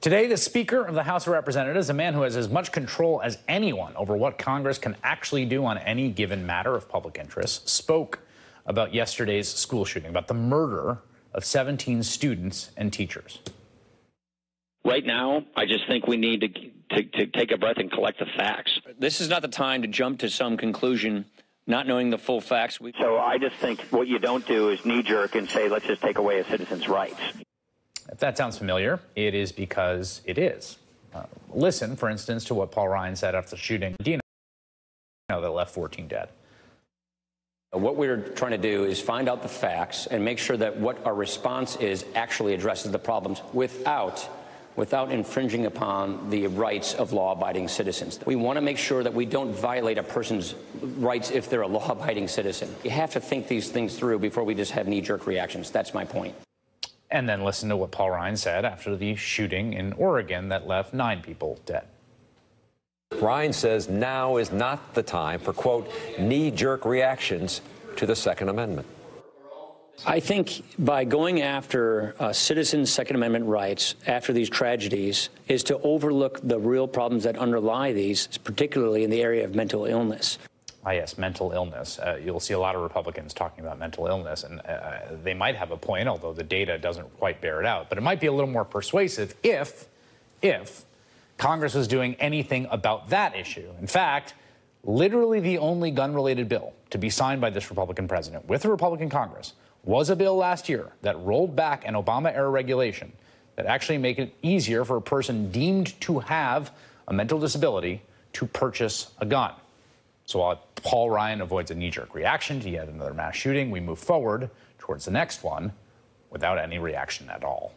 Today, the Speaker of the House of Representatives, a man who has as much control as anyone over what Congress can actually do on any given matter of public interest, spoke about yesterday's school shooting, about the murder of 17 students and teachers. Right now, I just think we need to take a breath and collect the facts. This is not the time to jump to some conclusion, not knowing the full facts. So I just think what you don't do is knee-jerk and say, let's just take away a citizen's rights. If that sounds familiar, it is because it is. Listen, for instance, to what Paul Ryan said after the shooting that left 14 dead. What we're trying to do is find out the facts and make sure that what our response is actually addresses the problems without infringing upon the rights of law-abiding citizens. We want to make sure that we don't violate a person's rights if they're a law-abiding citizen. You have to think these things through before we just have knee-jerk reactions. That's my point. And then listen to what Paul Ryan said after the shooting in Oregon that left 9 people dead. Ryan says now is not the time for, quote, knee-jerk reactions to the Second Amendment. I think by going after citizens' Second Amendment rights after these tragedies is to overlook the real problems that underlie these, particularly in the area of mental illness. Ah, yes, mental illness. You'll see a lot of Republicans talking about mental illness, and they might have a point, although the data doesn't quite bear it out. But it might be a little more persuasive if Congress was doing anything about that issue. In fact, literally the only gun-related bill to be signed by this Republican president with a Republican Congress was a bill last year that rolled back an Obama-era regulation that actually made it easier for a person deemed to have a mental disability to purchase a gun. So while Paul Ryan avoids a knee-jerk reaction to yet another mass shooting, we move forward towards the next one without any reaction at all.